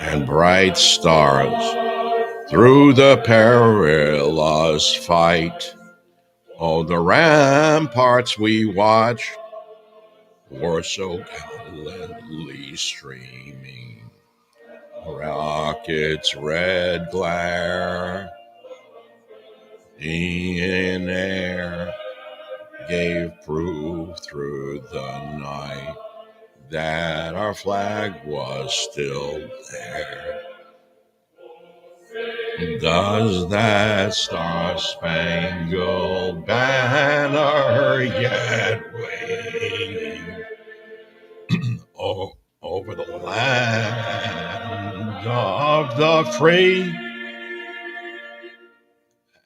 and bright stars through the perilous fight. Oh, the ramparts we watched were so gallantly streaming. Rockets' red glare in air gave proof through the night that our flag was still there. Does that star-spangled banner yet wave over the land of the free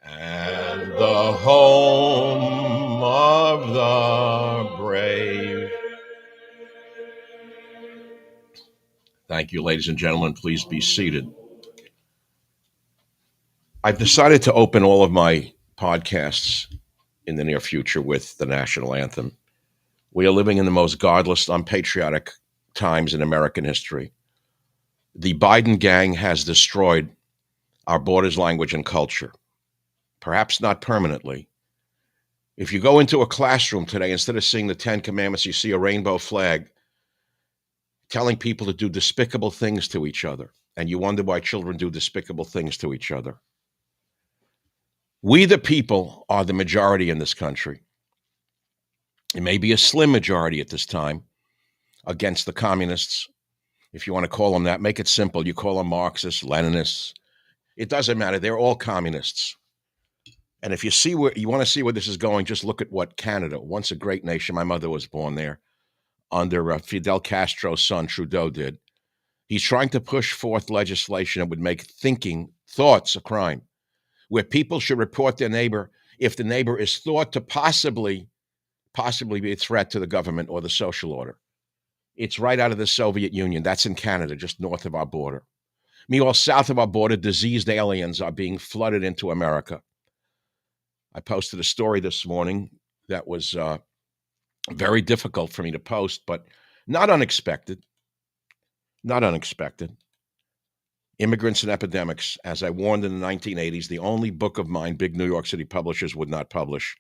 and the home of the brave? Thank you, ladies and gentlemen. Please be seated. I've decided to open all of my podcasts in the near future with the national anthem. We are living in the most godless, unpatriotic times in American history. The Biden gang has destroyed our borders, language, and culture, perhaps not permanently. If you go into a classroom today, instead of seeing the Ten Commandments, you see a rainbow flag telling people to do despicable things to each other. And you wonder why children do despicable things to each other. We, the people, are the majority in this country. It may be a slim majority at this time against the communists. If you want to call them that, make it simple. You call them Marxists, Leninists. It doesn't matter. They're all communists. And if you see where you want to see where this is going, just look at what Canada, once a great nation, my mother was born there, under Fidel Castro's son Trudeau did. He's trying to push forth legislation that would make thinking thoughts a crime, where people should report their neighbor if the neighbor is thought to possibly be a threat to the government or the social order. It's right out of the Soviet Union. That's in Canada, just north of our border. Meanwhile, south of our border, diseased aliens are being flooded into America. I posted a story this morning that was very difficult for me to post, but not unexpected. Not unexpected. Immigrants and Epidemics. As I warned in the 1980s, the only book of mine big New York City publishers would not publish.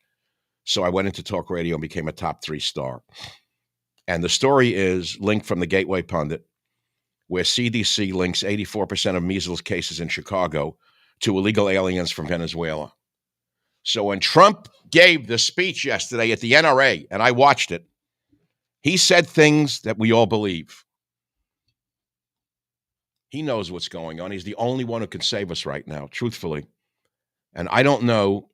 So I went into talk radio and became a top 3 star. And the story is linked from the Gateway Pundit, where CDC links 84% of measles cases in Chicago to illegal aliens from Venezuela. So when Trump gave the speech yesterday at the NRA, and I watched it, he said things that we all believe. He knows what's going on. He's the only one who can save us right now, truthfully. And I don't know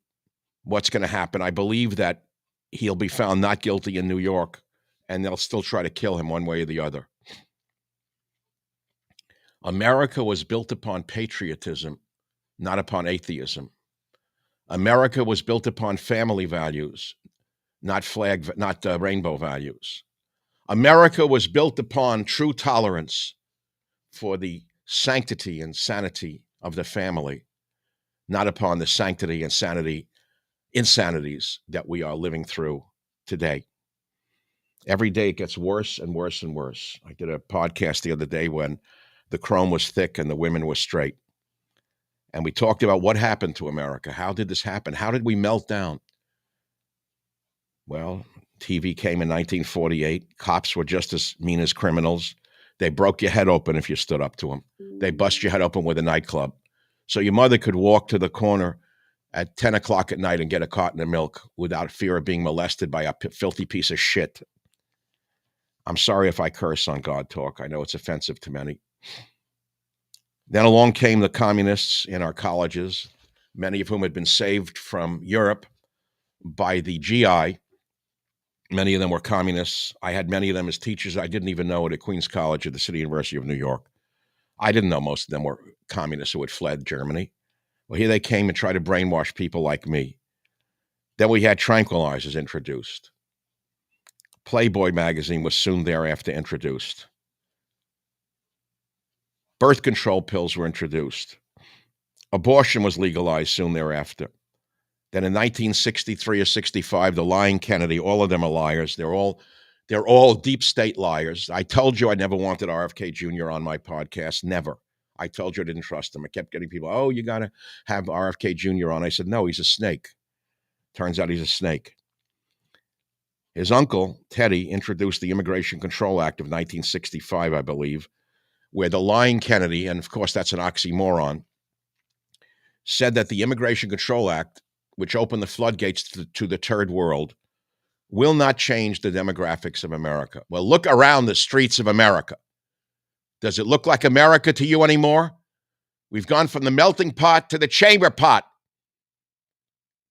what's going to happen. I believe that he'll be found not guilty in New York, and they'll still try to kill him one way or the other. America was built upon patriotism, not upon atheism. America was built upon family values, not rainbow values. America was built upon true tolerance for the sanctity and sanity of the family, not upon the sanctity and insanities that we are living through today. Every day it gets worse and worse and worse. I did a podcast the other day when the chrome was thick and the women were straight. And we talked about what happened to America. How did this happen? How did we melt down? Well, TV came in 1948. Cops were just as mean as criminals. They broke your head open if you stood up to them. They bust your head open with a nightclub. So your mother could walk to the corner at 10 o'clock at night and get a carton of milk without fear of being molested by a filthy piece of shit. I'm sorry if I curse on God Talk. I know it's offensive to many. Then along came the communists in our colleges, many of whom had been saved from Europe by the GI. Many of them were communists. I had many of them as teachers I didn't even know at Queens College at the City University of New York. I didn't know most of them were communists who had fled Germany. Well, here they came and tried to brainwash people like me. Then we had tranquilizers introduced. Playboy magazine was soon thereafter introduced. Birth control pills were introduced. Abortion was legalized soon thereafter. Then in 1963 or 65, the lying Kennedy, all of them are liars. They're all deep state liars. I told you I never wanted RFK Jr. on my podcast, never. I told you I didn't trust him. I kept getting people, oh, you got to have RFK Jr. on. I said, no, he's a snake. Turns out he's a snake. His uncle, Teddy, introduced the Immigration Control Act of 1965, I believe, where the lying Kennedy, and of course that's an oxymoron, said that the Immigration Control Act, which opened the floodgates to the third world, will not change the demographics of America. Well, look around the streets of America. Does it look like America to you anymore? We've gone from the melting pot to the chamber pot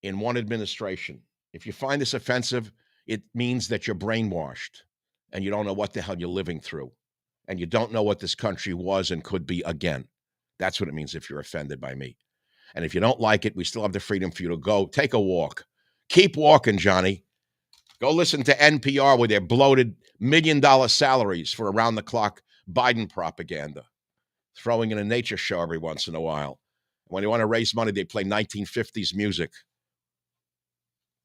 in one administration. If you find this offensive, it means that you're brainwashed and you don't know what the hell you're living through. And you don't know what this country was and could be again. That's what it means if you're offended by me. And if you don't like it, we still have the freedom for you to go take a walk. Keep walking, Johnny. Go listen to NPR with their bloated $1 million salaries for around-the-clock Biden propaganda, throwing in a nature show every once in a while. When they want to raise money, they play 1950s music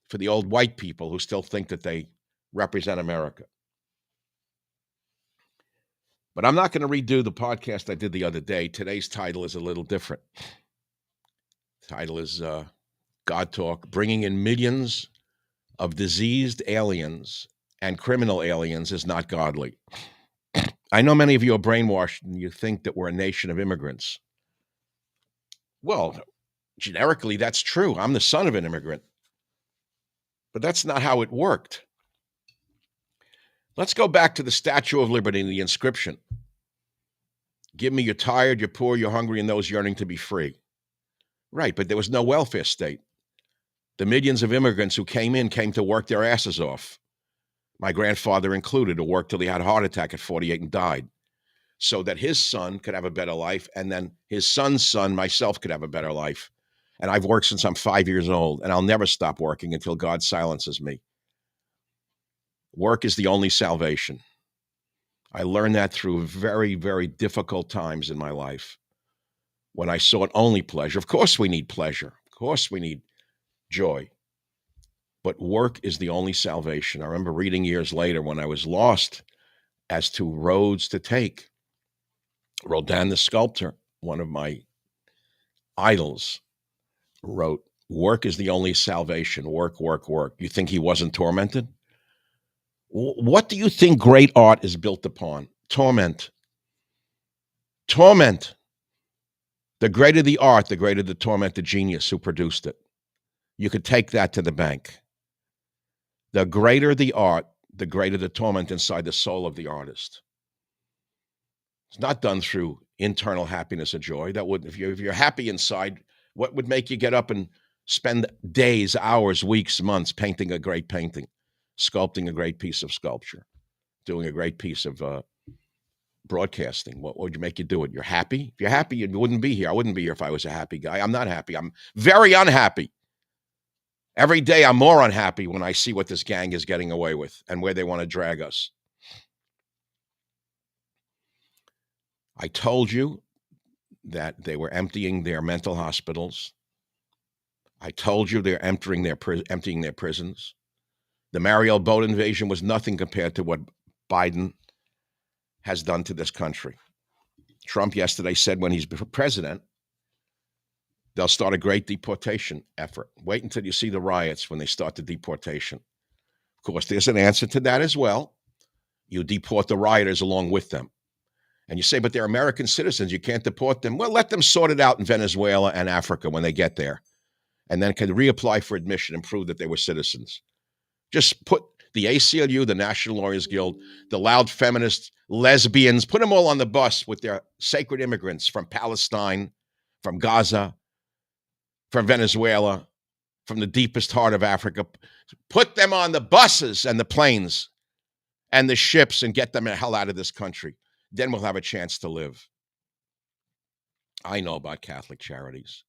for the old white people who still think that they represent America. But I'm not going to redo the podcast I did the other day. Today's title is a little different. The title is God Talk, bringing in millions of diseased aliens and criminal aliens is not godly. I know many of you are brainwashed and you think that we're a nation of immigrants. Well, generically, that's true. I'm the son of an immigrant. But that's not how it worked. Let's go back to the Statue of Liberty and the inscription. Give me you're tired, you're poor, you're hungry, and those yearning to be free. Right, but there was no welfare state. The millions of immigrants who came to work their asses off. My grandfather included, who worked till he had a heart attack at 48 and died, so that his son could have a better life, and then his son's son, myself, could have a better life. And I've worked since I'm 5 years old, and I'll never stop working until God silences me. Work is the only salvation. I learned that through very, very difficult times in my life when I sought only pleasure. Of course we need pleasure. Of course we need joy. But work is the only salvation. I remember reading years later when I was lost as to roads to take. Rodin the sculptor, one of my idols, wrote, work is the only salvation. Work, work, work. You think he wasn't tormented? What do you think great art is built upon? Torment. Torment. The greater the art, the greater the tormented genius who produced it. You could take that to the bank. The greater the art, the greater the torment inside the soul of the artist. It's not done through internal happiness or joy. That would, if you're happy inside, what would make you get up and spend days, hours, weeks, months painting a great painting, sculpting a great piece of sculpture, doing a great piece of broadcasting? What would make you do it? You're happy? If you're happy, you wouldn't be here. I wouldn't be here if I was a happy guy. I'm not happy. I'm very unhappy. Every day I'm more unhappy when I see what this gang is getting away with and where they want to drag us. I told you that they were emptying their mental hospitals. I told you they're emptying their prisons. The Mariel boat invasion was nothing compared to what Biden has done to this country. Trump yesterday said when he's president, they'll start a great deportation effort. Wait until you see the riots when they start the deportation. Of course, there's an answer to that as well. You deport the rioters along with them. And you say, but they're American citizens. You can't deport them. Well, let them sort it out in Venezuela and Africa when they get there. And then can reapply for admission and prove that they were citizens. Just put the ACLU, the National Lawyers Guild, the loud feminists, lesbians, put them all on the bus with their sacred immigrants from Palestine, from Gaza, from Venezuela, from the deepest heart of Africa. Put them on the buses and the planes and the ships and get them the hell out of this country. Then we'll have a chance to live. I know about Catholic Charities.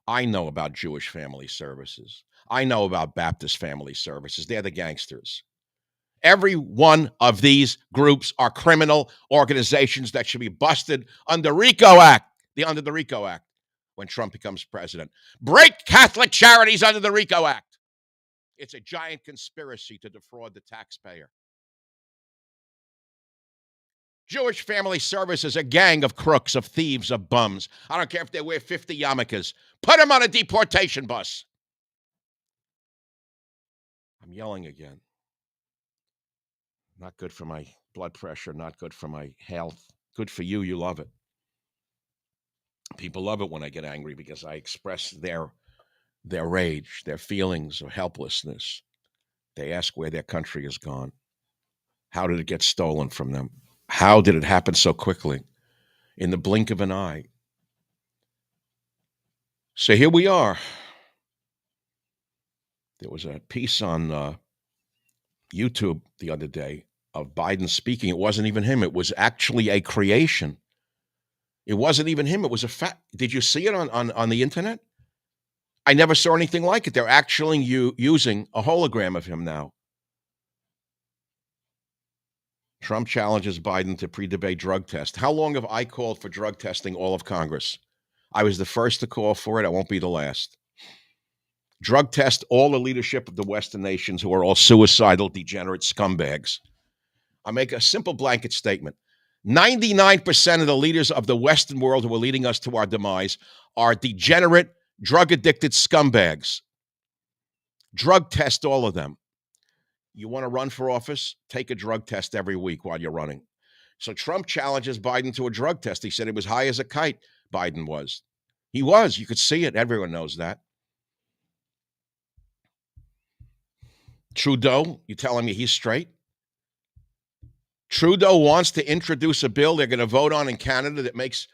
I know about Jewish Family Services. I know about Baptist Family Services. They're the gangsters. Every one of these groups are criminal organizations that should be busted under RICO Act, under the RICO Act, when Trump becomes president. Break Catholic Charities under the RICO Act. It's a giant conspiracy to defraud the taxpayer. Jewish Family Service is a gang of crooks, of thieves, of bums. I don't care if they wear 50 yarmulkes. Put them on a deportation bus. I'm yelling again. Not good for my blood pressure, not good for my health. Good for you, you love it. People love it when I get angry because I express their rage, their feelings of helplessness. They ask where their country has gone. How did it get stolen from them? How did it happen so quickly? In the blink of an eye. So here we are. There was a piece on YouTube the other day of Biden speaking. It wasn't even him. It was actually a creation. It wasn't even him. It was a fact. Did you see it on the internet? I never saw anything like it. They're actually using a hologram of him now. Trump challenges Biden to pre-debate drug test. How long have I called for drug testing all of Congress? I was the first to call for it. I won't be the last. Drug test all the leadership of the Western nations who are all suicidal, degenerate scumbags. I make a simple blanket statement. 99% of the leaders of the Western world who are leading us to our demise are degenerate, drug-addicted scumbags. Drug test all of them. You want to run for office? Take a drug test every week while you're running. So Trump challenges Biden to a drug test. He said he was high as a kite, Biden was. He was. You could see it. Everyone knows that. Trudeau, you telling me he's straight? Trudeau wants to introduce a bill they're going to vote on in Canada that makes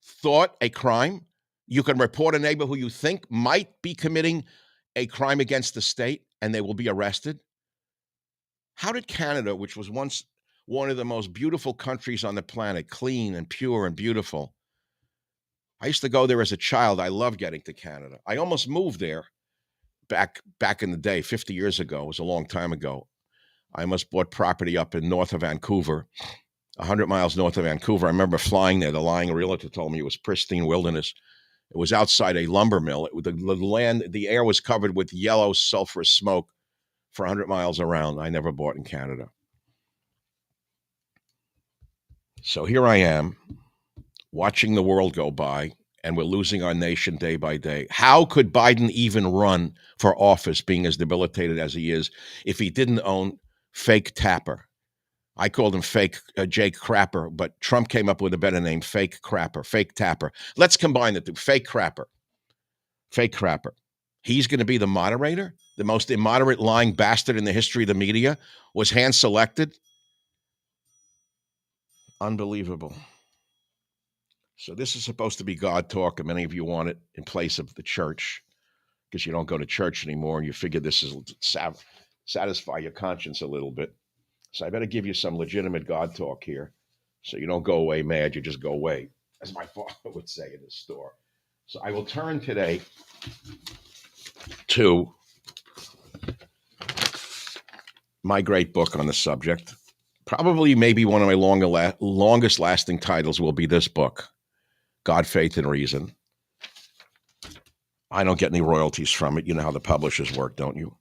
thought a crime. You can report a neighbor who you think might be committing a crime against the state, and they will be arrested. How did Canada, which was once one of the most beautiful countries on the planet, clean and pure and beautiful, I used to go there as a child. I loved getting to Canada. I almost moved there back in the day, 50 years ago. It was a long time ago. I almost bought property up in north of Vancouver, 100 miles north of Vancouver. I remember flying there. The lying realtor told me it was pristine wilderness. It was outside a lumber mill. The air was covered with yellow sulfurous smoke for 100 miles around. I never bought in Canada. So here I am watching the world go by, and we're losing our nation day by day. How could Biden even run for office, being as debilitated as he is, if he didn't own Fake Tapper? I called him Fake Jake Crapper, but Trump came up with a better name, Fake Crapper, Fake Tapper. Let's combine the two, Fake Crapper. Fake Crapper. He's going to be the moderator? The most immoderate lying bastard in the history of the media was hand-selected? Unbelievable. So this is supposed to be God talk, and many of you want it in place of the church because you don't go to church anymore, and you figure this is satisfy your conscience a little bit. So I better give you some legitimate God talk here so you don't go away mad, you just go away, as my father would say in the store. So I will turn today to my great book on the subject. Probably maybe one of my longest lasting titles will be this book, God, Faith, and Reason. I don't get any royalties from it. You know how the publishers work, don't you?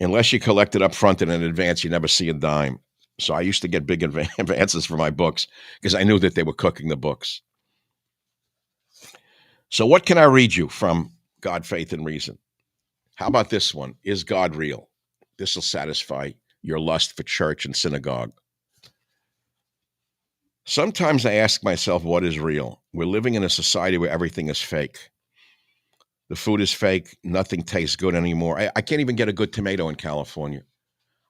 Unless you collect it up front and in advance, you never see a dime. So I used to get big advances for my books because I knew that they were cooking the books. So what can I read you from God, Faith, and Reason? How about this one? Is God real? This will satisfy your lust for church and synagogue. Sometimes I ask myself, what is real? We're living in a society where everything is fake. The food is fake. Nothing tastes good anymore. I can't even get a good tomato in California.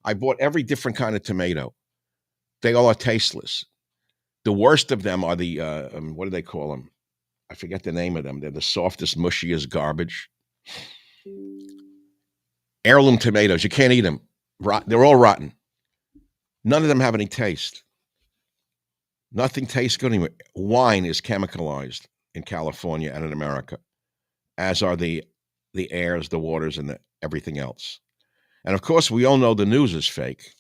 I bought every different kind of tomato. They all are tasteless. The worst of them are the, what do they call them? I forget the name of them. They're the softest, mushiest garbage. Heirloom tomatoes, you can't eat them. They're all rotten. None of them have any taste. Nothing tastes good anymore. Wine is chemicalized in California and in America, as are the airs, the waters, and everything else. And of course, we all know the news is fake.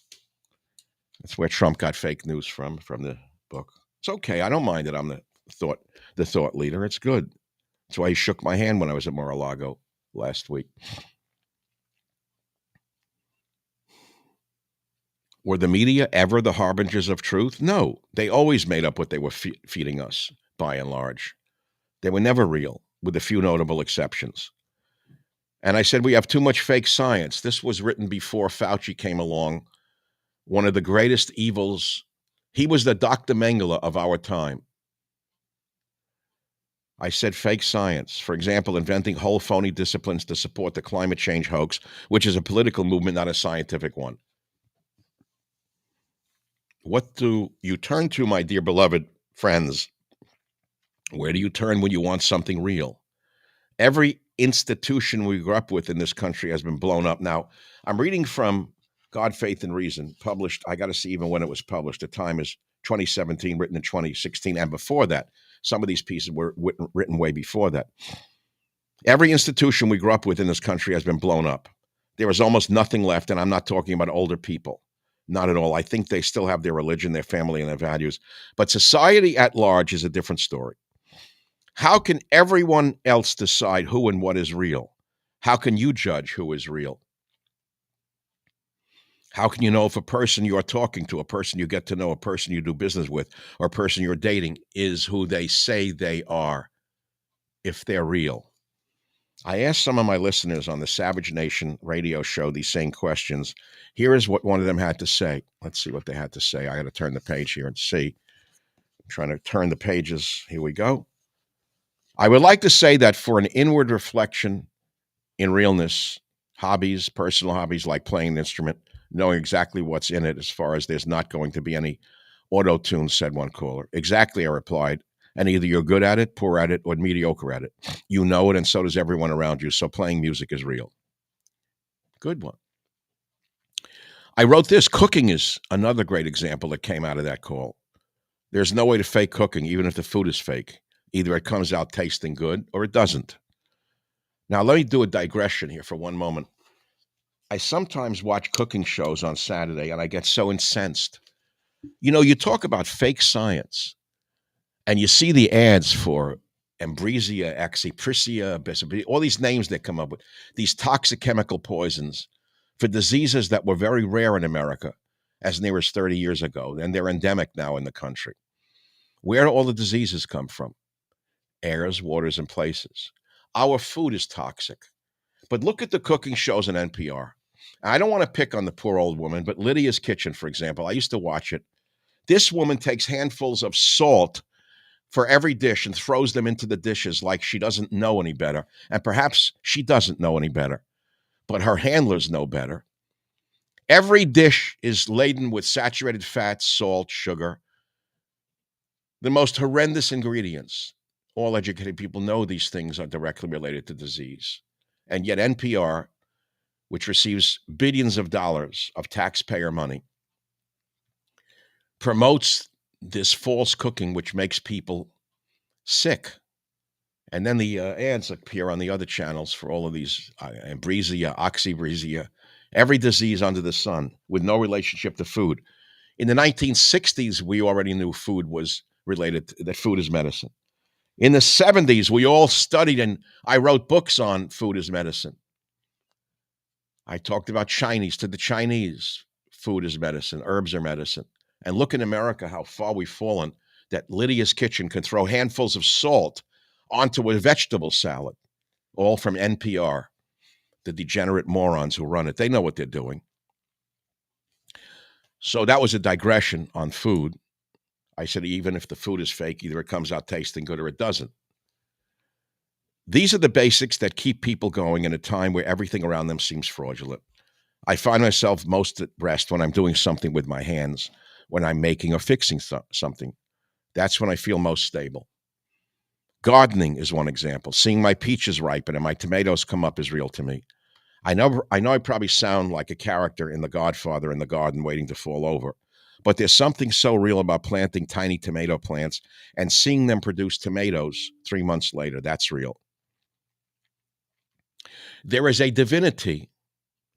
That's where Trump got fake news from the book. It's okay. I don't mind that I'm the thought leader. It's good. That's why he shook my hand when I was at Mar-a-Lago last week. Were the media ever the harbingers of truth? No, they always made up what they were feeding us, by and large. They were never real, with a few notable exceptions. And I said, we have too much fake science. This was written before Fauci came along, one of the greatest evils. He was the Dr. Mengele of our time. I said fake science. For example, inventing whole phony disciplines to support the climate change hoax, which is a political movement, not a scientific one. What do you turn to, my dear beloved friends? Where do you turn when you want something real? Every institution we grew up with in this country has been blown up. Now, I'm reading from God, Faith, and Reason, published. I got to see even when it was published. The time is 2017, written in 2016. And before that, some of these pieces were written way before that. Every institution we grew up with in this country has been blown up. There is almost nothing left, and I'm not talking about older people. Not at all. I think they still have their religion, their family, and their values. But society at large is a different story. How can everyone else decide who and what is real? How can you judge who is real? How can you know if a person you're talking to, a person you get to know, a person you do business with, or a person you're dating is who they say they are, if they're real? I asked some of my listeners on the Savage Nation radio show these same questions. Here is what one of them had to say. Let's see what they had to say. I got to turn the page here and see. I'm trying to turn the pages. Here we go. I would like to say that for an inward reflection in realness, hobbies, personal hobbies like playing an instrument, knowing exactly what's in it as far as there's not going to be any auto-tune, said one caller. Exactly, I replied. And either you're good at it, poor at it, or mediocre at it. You know it, and so does everyone around you. So playing music is real. Good one. I wrote this. Cooking is another great example that came out of that call. There's no way to fake cooking, even if the food is fake. Either it comes out tasting good or it doesn't. Now, let me do a digression here for one moment. I sometimes watch cooking shows on Saturday, and I get so incensed. You know, you talk about fake science. And you see the ads for Ambrosia, Axiprisia, all these names they come up with, these toxic chemical poisons for diseases that were very rare in America as near as 30 years ago. And they're endemic now in the country. Where do all the diseases come from? Airs, waters, and places. Our food is toxic. But look at the cooking shows on NPR. I don't want to pick on the poor old woman, but Lydia's Kitchen, for example, I used to watch it. This woman takes handfuls of salt for every dish and throws them into the dishes like she doesn't know any better. And perhaps she doesn't know any better, but her handlers know better. Every dish is laden with saturated fat, salt, sugar, the most horrendous ingredients. All educated people know these things are directly related to disease. And yet NPR, which receives billions of dollars of taxpayer money, promotes this false cooking, which makes people sick. And then the ads appear on the other channels for all of these Ambrosia, Oxybrizia, every disease under the sun with no relationship to food. In the 1960s, we already knew food was related, that food is medicine. In the 70s, we all studied, and I wrote books on food as medicine. I talked about Chinese to the Chinese. Food is medicine. Herbs are medicine. And look in America how far we've fallen, that Lydia's Kitchen can throw handfuls of salt onto a vegetable salad, all from NPR, the degenerate morons who run it. They know what they're doing. So that was a digression on food. I said, even if the food is fake, either it comes out tasting good or it doesn't. These are the basics that keep people going in a time where everything around them seems fraudulent. I find myself most at rest when I'm doing something with my hands, when I'm making or fixing something. That's when I feel most stable. Gardening is one example. Seeing my peaches ripen and my tomatoes come up is real to me. I know I probably sound like a character in The Godfather in the garden waiting to fall over, but there's something so real about planting tiny tomato plants and seeing them produce tomatoes 3 months later. That's real. There is a divinity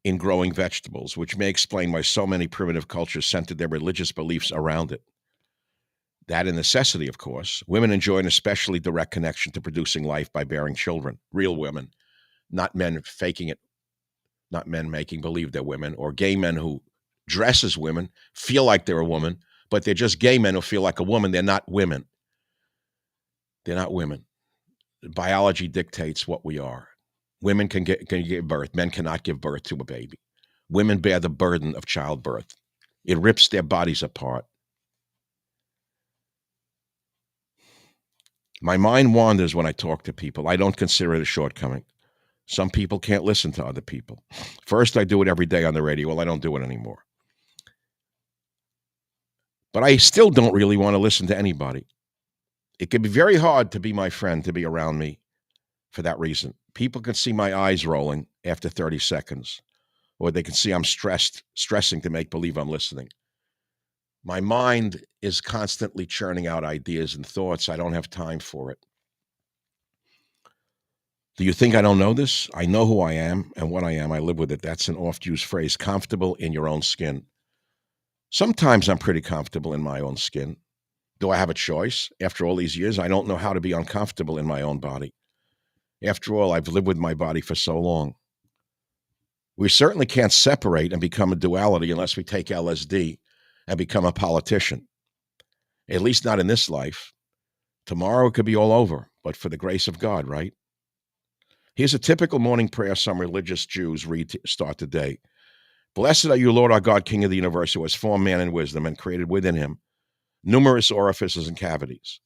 in growing vegetables, which may explain why so many primitive cultures centered their religious beliefs around it. That a necessity, of course. Women enjoy an especially direct connection to producing life by bearing children. Real women, not men faking it, not men making believe they're women, or gay men who dress as women, feel like they're a woman, but they're just gay men who feel like a woman. They're not women. They're not women. Biology dictates what we are. Women can give birth. Men cannot give birth to a baby. Women bear the burden of childbirth. It rips their bodies apart. My mind wanders when I talk to people. I don't consider it a shortcoming. Some people can't listen to other people. First, I do it every day on the radio. Well, I don't do it anymore. But I still don't really want to listen to anybody. It can be very hard to be my friend, to be around me for that reason. People can see my eyes rolling after 30 seconds, or they can see I'm stressing to make believe I'm listening. My mind is constantly churning out ideas and thoughts. I don't have time for it. Do you think I don't know this? I know who I am and what I am. I live with it. That's an oft-used phrase, comfortable in your own skin. Sometimes I'm pretty comfortable in my own skin. Do I have a choice? After all these years, I don't know how to be uncomfortable in my own body. After all, I've lived with my body for so long. We certainly can't separate and become a duality unless we take LSD and become a politician. At least not in this life. Tomorrow it could be all over, but for the grace of God, right? Here's a typical morning prayer some religious Jews read to start the day. Blessed are you, Lord our God, King of the universe, who has formed man in wisdom and created within him numerous orifices and cavities.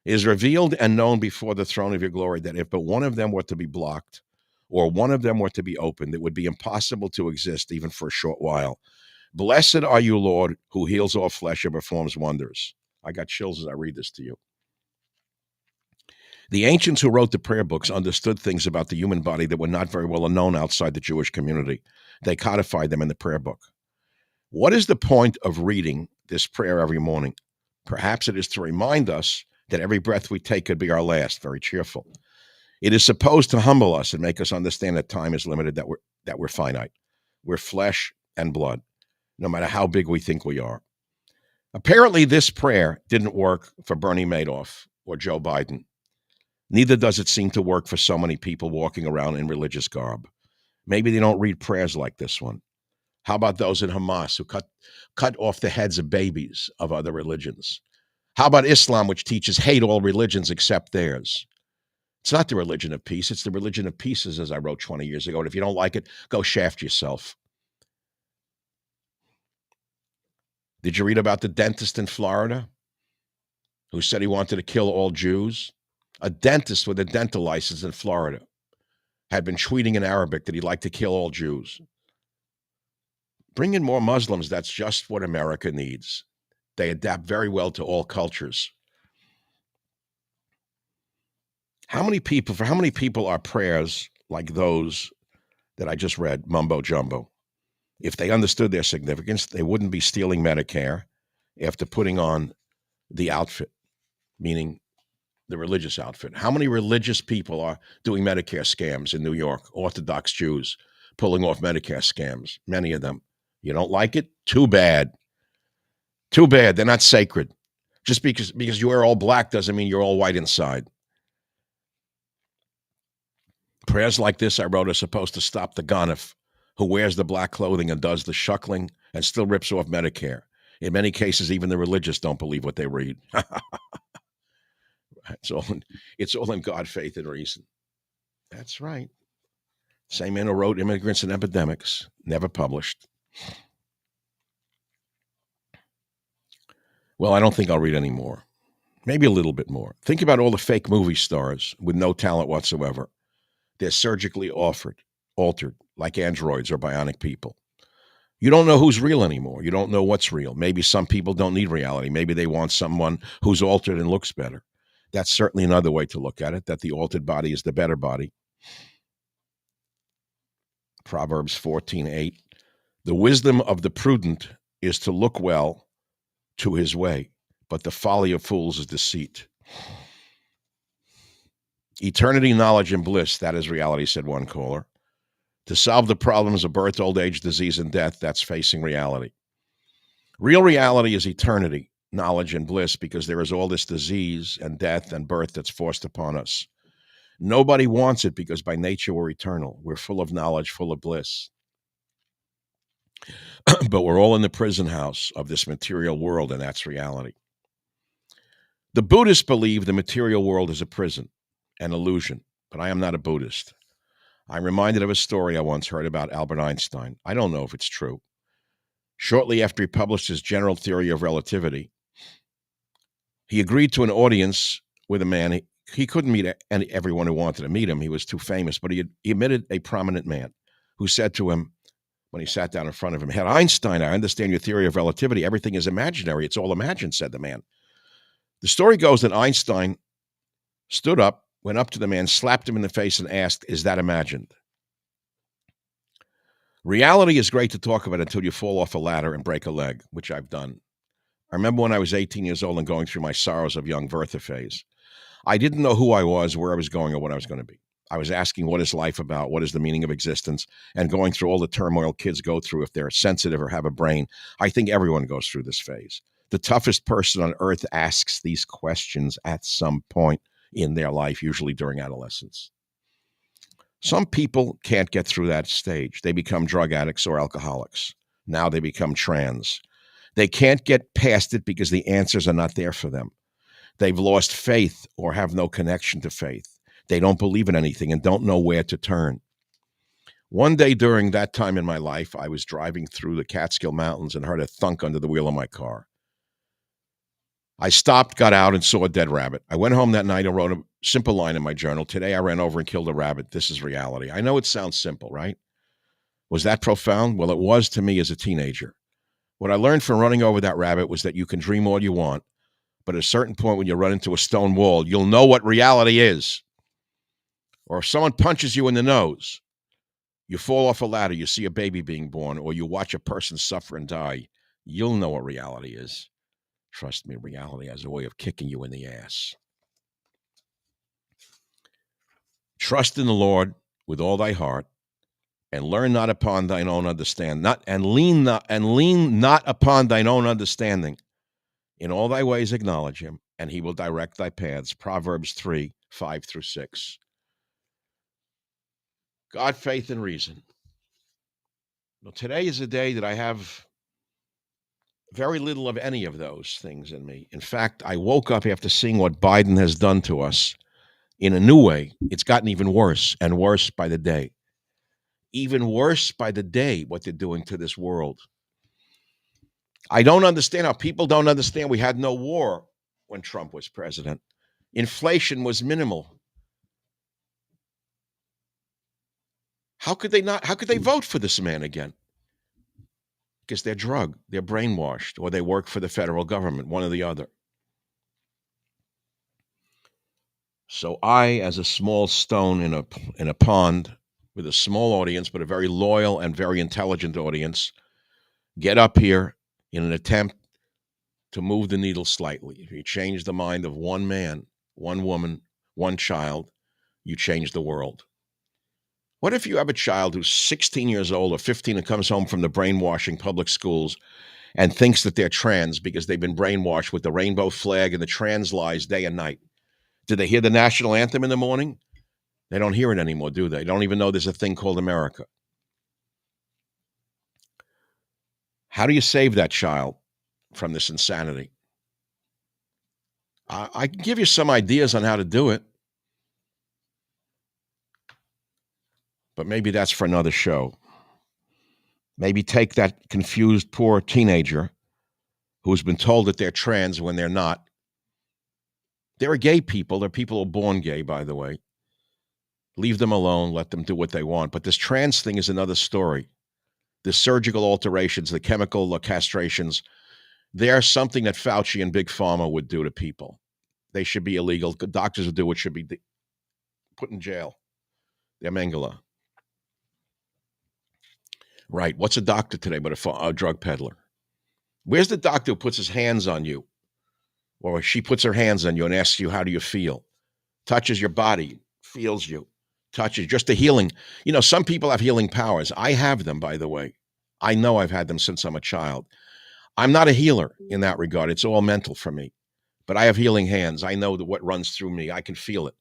It is revealed and known before the throne of your glory that if but one of them were to be blocked or one of them were to be opened, it would be impossible to exist even for a short while. Blessed are you, Lord, who heals all flesh and performs wonders. I got chills as I read this to you. The ancients who wrote the prayer books understood things about the human body that were not very well known outside the Jewish community. They codified them in the prayer book. What is the point of reading this prayer every morning? Perhaps it is to remind us that every breath we take could be our last. Very cheerful. It is supposed to humble us and make us understand that time is limited, that we're finite. We're flesh and blood, no matter how big we think we are. Apparently, this prayer didn't work for Bernie Madoff or Joe Biden. Neither does it seem to work for so many people walking around in religious garb. Maybe they don't read prayers like this one. How about those in Hamas who cut off the heads of babies of other religions? How about Islam, which teaches hate all religions except theirs? It's not the religion of peace. It's the religion of pieces, as I wrote 20 years ago. And if you don't like it, go shaft yourself. Did you read about the dentist in Florida who said he wanted to kill all Jews? A dentist with a dental license in Florida had been tweeting in Arabic that he'd like to kill all Jews. Bring in more Muslims. That's just what America needs. They adapt very well to all cultures. For how many people are prayers like those that I just read, mumbo jumbo? If they understood their significance, they wouldn't be stealing Medicare after putting on the outfit, meaning the religious outfit. How many religious people are doing Medicare scams in New York? Orthodox Jews pulling off Medicare scams, many of them. You don't like it? Too bad. Too bad. They're not sacred. Just because you wear all black doesn't mean you're all white inside. Prayers like this I wrote are supposed to stop the ganef who wears the black clothing and does the shuckling and still rips off Medicare. In many cases, even the religious don't believe what they read. It's all in God, faith, and reason. That's right. Same man who wrote Immigrants and Epidemics, never published. Well, I don't think I'll read any more. Maybe a little bit more. Think about all the fake movie stars with no talent whatsoever. They're surgically altered, like androids or bionic people. You don't know who's real anymore. You don't know what's real. Maybe some people don't need reality. Maybe they want someone who's altered and looks better. That's certainly another way to look at it, that the altered body is the better body. Proverbs 14:8. The wisdom of the prudent is to look well to his way, but the folly of fools is deceit. Eternity, knowledge, and bliss, that is reality, said one caller. To solve the problems of birth, old age, disease, and death, that's facing reality. Real reality is eternity, knowledge, and bliss, because there is all this disease and death and birth that's forced upon us. Nobody wants it because by nature we're eternal. We're full of knowledge, full of bliss. But we're all in the prison house of this material world, and that's reality. The Buddhists believe the material world is a prison, an illusion, but I am not a Buddhist. I'm reminded of a story I once heard about Albert Einstein. I don't know if it's true. Shortly after he published his general theory of relativity, he agreed to an audience with a man. He couldn't meet everyone who wanted to meet him. He was too famous, but he admitted a prominent man who said to him, when he sat down in front of him, Herr Einstein, I understand your theory of relativity. Everything is imaginary. It's all imagined, said the man. The story goes that Einstein stood up, went up to the man, slapped him in the face, and asked, is that imagined? Reality is great to talk about until you fall off a ladder and break a leg, which I've done. I remember when I was 18 years old and going through my sorrows of young Werther phase. I didn't know who I was, where I was going, or what I was going to be. I was asking, what is life about? What is the meaning of existence? And going through all the turmoil kids go through if they're sensitive or have a brain. I think everyone goes through this phase. The toughest person on earth asks these questions at some point in their life, usually during adolescence. Some people can't get through that stage. They become drug addicts or alcoholics. Now they become trans. They can't get past it because the answers are not there for them. They've lost faith or have no connection to faith. They don't believe in anything and don't know where to turn. One day during that time in my life, I was driving through the Catskill Mountains and heard a thunk under the wheel of my car. I stopped, got out, and saw a dead rabbit. I went home that night and wrote a simple line in my journal. Today I ran over and killed a rabbit. This is reality. I know it sounds simple, right? Was that profound? Well, it was to me as a teenager. What I learned from running over that rabbit was that you can dream all you want, but at a certain point when you run into a stone wall, you'll know what reality is. Or if someone punches you in the nose, you fall off a ladder, you see a baby being born, or you watch a person suffer and die, you'll know what reality is. Trust me, reality has a way of kicking you in the ass. Trust in the Lord with all thy heart, and learn not upon thine own understanding, lean not upon thine own understanding. In all thy ways acknowledge him, and he will direct thy paths. Proverbs 3, 5-6. God, faith, and reason. Well, today is a day that I have very little of any of those things in me. In fact, I woke up after seeing what Biden has done to us in a new way. It's gotten even worse and worse by the day. Even worse by the day, what they're doing to this world. I don't understand how people don't understand we had no war when Trump was president. Inflation was minimal. How could they vote for this man again? Because they're drugged, they're brainwashed, or they work for the federal government, one or the other. So I, as a small stone in a pond with a small audience, but a very loyal and very intelligent audience, get up here in an attempt to move the needle slightly. If you change the mind of one man, one woman, one child, you change the world. What if you have a child who's 16 years old or 15 and comes home from the brainwashing public schools and thinks that they're trans because they've been brainwashed with the rainbow flag and the trans lies day and night? Do they hear the national anthem in the morning? They don't hear it anymore, do they? They don't even know there's a thing called America. How do you save that child from this insanity? I can give you some ideas on how to do it, but maybe that's for another show. Maybe take that confused poor teenager who's been told that they're trans when they're not. There are gay people. There are people who are born gay, by the way. Leave them alone. Let them do what they want. But this trans thing is another story. The surgical alterations, the chemical castrations, they're something that Fauci and Big Pharma would do to people. They should be illegal. Doctors would do what should be put in jail. They're Mengele. Right. What's a doctor today but a drug peddler? Where's the doctor who puts his hands on you? Or she puts her hands on you and asks you, how do you feel? Touches your body, feels you, touches, just a healing. You know, some people have healing powers. I have them, by the way. I know I've had them since I'm a child. I'm not a healer in that regard. It's all mental for me. But I have healing hands. I know that what runs through me, I can feel it.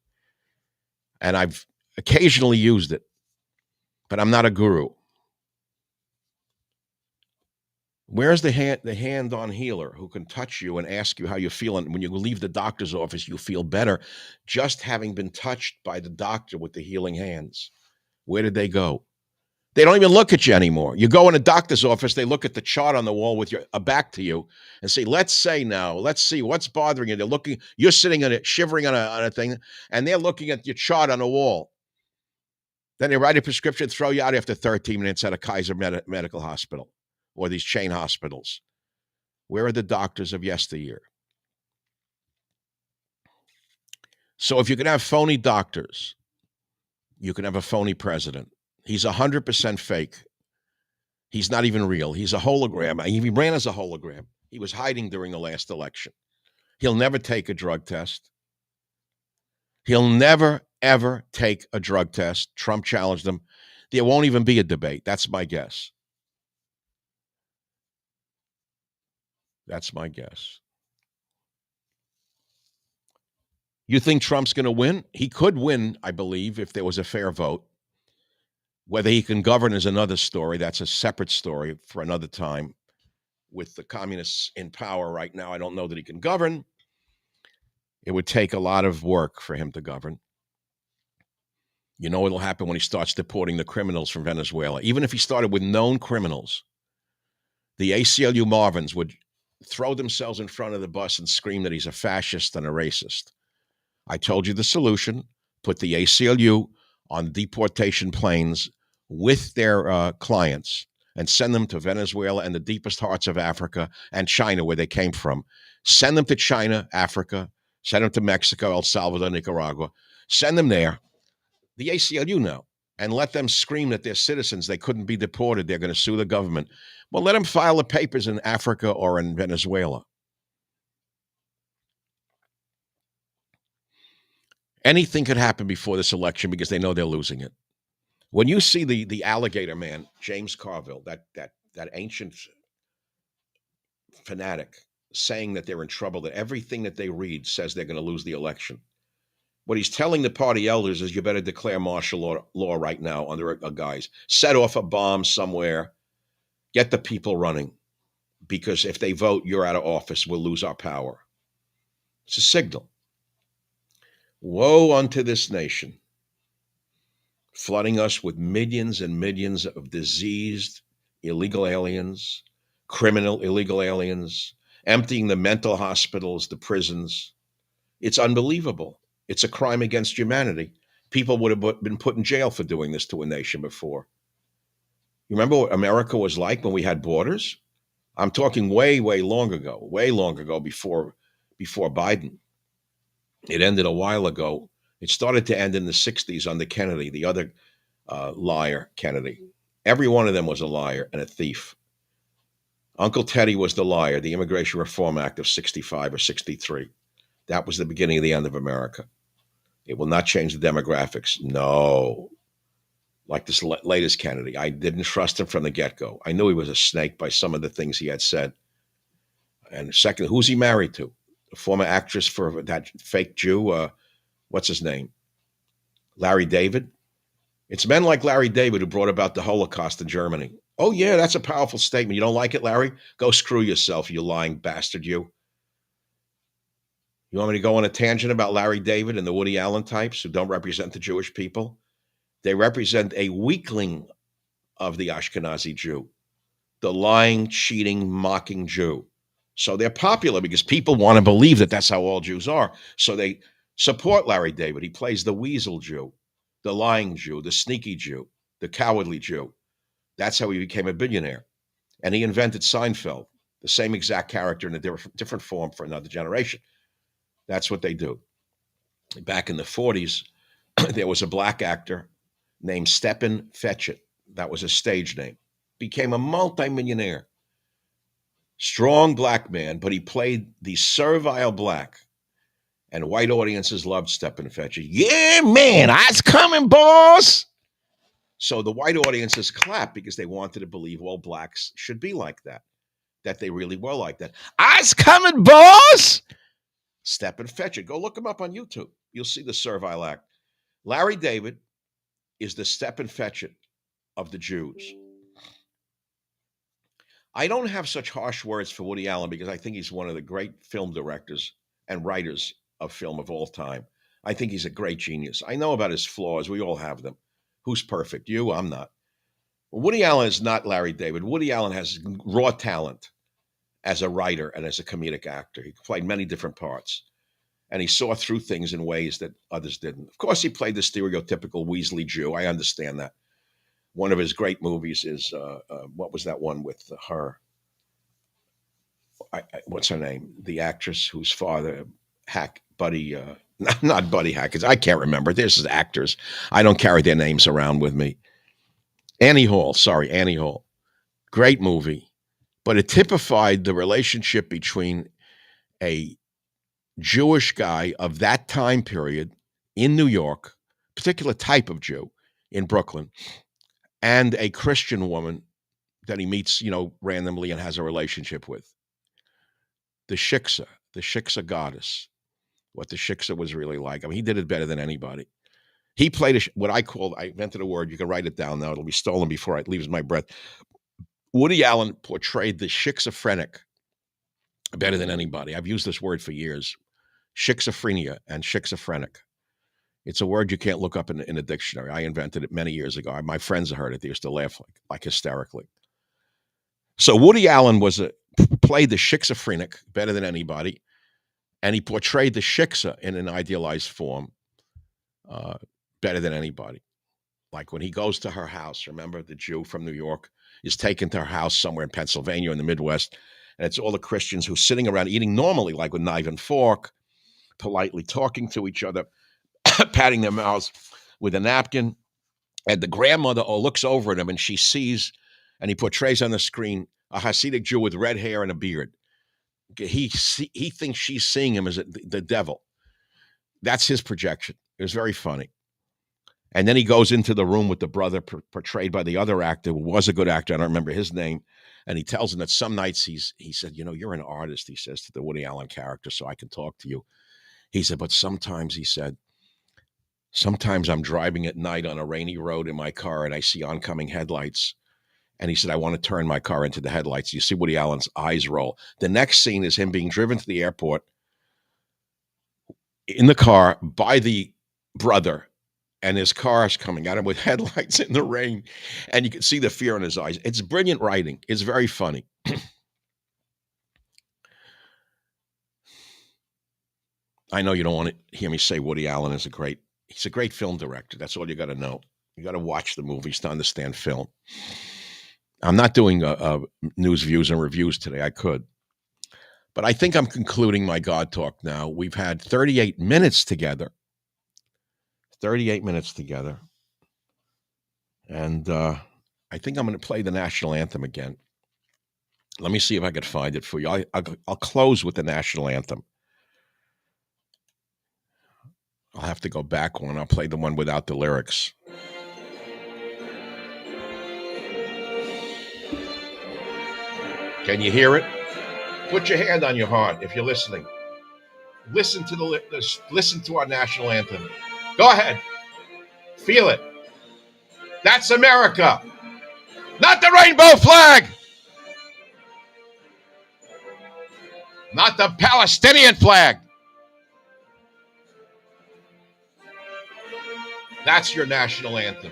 And I've occasionally used it. But I'm not a guru. Where's the hand-on healer who can touch you and ask you how you're feeling? When you leave the doctor's office, you feel better just having been touched by the doctor with the healing hands. Where did they go? They don't even look at you anymore. You go in a doctor's office, they look at the chart on the wall with your a back to you and say, let's see what's bothering you. They're looking, you're sitting on it, shivering on a thing, and they're looking at your chart on the wall. Then they write a prescription, throw you out after 13 minutes at a Kaiser Medical Hospital or these chain hospitals. Where are the doctors of yesteryear? So if you can have phony doctors, you can have a phony president. He's 100% fake. He's not even real. He's a hologram. He ran as a hologram. He was hiding during the last election. He'll never take a drug test. He'll never, ever take a drug test. Trump challenged him. There won't even be a debate. That's my guess. That's my guess. You think Trump's going to win? He could win, I believe, if there was a fair vote. Whether he can govern is another story. That's a separate story for another time. With the communists in power right now, I don't know that he can govern. It would take a lot of work for him to govern. You know what'll happen when he starts deporting the criminals from Venezuela. Even if he started with known criminals, the ACLU Marvins would throw themselves in front of the bus and scream that he's a fascist and a racist. I told you the solution. Put the ACLU on deportation planes with their clients and send them to Venezuela and the deepest hearts of Africa and China, where they came from. Send them to China, Africa. Send them to Mexico, El Salvador, Nicaragua. Send them there. The ACLU now, and let them scream that they're citizens. They couldn't be deported. They're going to sue the government. Well, let them file the papers in Africa or in Venezuela. Anything could happen before this election because they know they're losing it. When you see the alligator man, James Carville, that ancient fanatic, saying that they're in trouble, that everything that they read says they're going to lose the election. What he's telling the party elders is you better declare martial law right now under a guise. Set off a bomb somewhere. Get the people running. Because if they vote, you're out of office. We'll lose our power. It's a signal. Woe unto this nation, flooding us with millions and millions of diseased illegal aliens, criminal illegal aliens, emptying the mental hospitals, the prisons. It's unbelievable. It's a crime against humanity. People would have been put in jail for doing this to a nation before. You remember what America was like when we had borders? I'm talking way long ago before Biden. It ended a while ago. It started to end in the 60s under Kennedy, the other liar Kennedy. Every one of them was a liar and a thief. Uncle Teddy was the liar, the Immigration Reform Act of 65 or 63. That was the beginning of the end of America. It will not change the demographics. No. Like this latest Kennedy. I didn't trust him from the get-go. I knew he was a snake by some of the things he had said. And second, who's he married to? A former actress for that fake Jew, what's his name? Larry David? It's men like Larry David who brought about the Holocaust in Germany. Oh, yeah, that's a powerful statement. You don't like it, Larry? Go screw yourself, you lying bastard, you. You want me to go on a tangent about Larry David and the Woody Allen types who don't represent the Jewish people? They represent a weakling of the Ashkenazi Jew, the lying, cheating, mocking Jew. So they're popular because people want to believe that that's how all Jews are. So they support Larry David. He plays the weasel Jew, the lying Jew, the sneaky Jew, the cowardly Jew. That's how he became a billionaire. And he invented Seinfeld, the same exact character in a different form for another generation. That's what they do. Back in the 40s, there was a black actor named Stepin Fetchit. That was a stage name. Became a multimillionaire. Strong black man, but he played the servile black. And white audiences loved Stepin Fetchit. Yeah, man, I's coming, boss. So the white audiences clapped because they wanted to believe all blacks should be like that they really were like that. I's coming, boss. Stepin Fetchit. Go look him up on YouTube. You'll see the servile act. Larry David is the Stepin Fetchit of the Jews. I don't have such harsh words for Woody Allen because I think he's one of the great film directors and writers of film of all time. I think he's a great genius. I know about his flaws. We all have them. Who's perfect? You? I'm not. Woody Allen is not Larry David. Woody Allen has raw talent as a writer and as a comedic actor. He played many different parts, and he saw through things in ways that others didn't. Of course, he played the stereotypical Weasley Jew. I understand that. One of his great movies is what was that one with her? What's her name? The actress whose father Buddy, not Buddy Hackett. I can't remember. This is actors. I don't carry their names around with me. Annie Hall. Sorry, Annie Hall. Great movie, but it typified the relationship between a Jewish guy of that time period in New York, particular type of Jew in Brooklyn, and a Christian woman that he meets, randomly and has a relationship with. The Shiksa goddess, what the Shiksa was really like. I mean, he did it better than anybody. He played what I invented a word. You can write it down now. It'll be stolen before it leaves my breath. Woody Allen portrayed the schizophrenic better than anybody. I've used this word for years. Schizophrenia and schizophrenic. It's a word you can't look up in a dictionary. I invented it many years ago. My friends heard it. They used to laugh like hysterically. So Woody Allen played the schizophrenic better than anybody, and he portrayed the shiksa in an idealized form better than anybody. Like when he goes to her house, remember the Jew from New York is taken to her house somewhere in Pennsylvania in the Midwest, and it's all the Christians who are sitting around eating normally, like with knife and fork, politely talking to each other, patting their mouths with a napkin. And the grandmother looks over at him and she sees, and he portrays on the screen, a Hasidic Jew with red hair and a beard. He thinks she's seeing him as the devil. That's his projection. It was very funny. And then he goes into the room with the brother portrayed by the other actor who was a good actor. I don't remember his name. And he tells him that some nights he said, you're an artist, he says to the Woody Allen character, so I can talk to you. He said, but sometimes, he said, sometimes I'm driving at night on a rainy road in my car and I see oncoming headlights. And he said, I want to turn my car into the headlights. You see Woody Allen's eyes roll. The next scene is him being driven to the airport in the car by the brother, and his car is coming at him with headlights in the rain. And you can see the fear in his eyes. It's brilliant writing. It's very funny. I know you don't want to hear me say Woody Allen is he's a great film director. That's all you got to know. You got to watch the movies to understand film. I'm not doing news, views, and reviews today. I could. But I think I'm concluding my God talk now. We've had 38 minutes together. 38 minutes together. And I think I'm going to play the national anthem again. Let me see if I can find it for you. I'll close with the national anthem. I'll have to go back one. I'll play the one without the lyrics. Can you hear it? Put your hand on your heart if you're listening. Listen to our national anthem. Go ahead. Feel it. That's America. Not the rainbow flag. Not the Palestinian flag. That's your national anthem.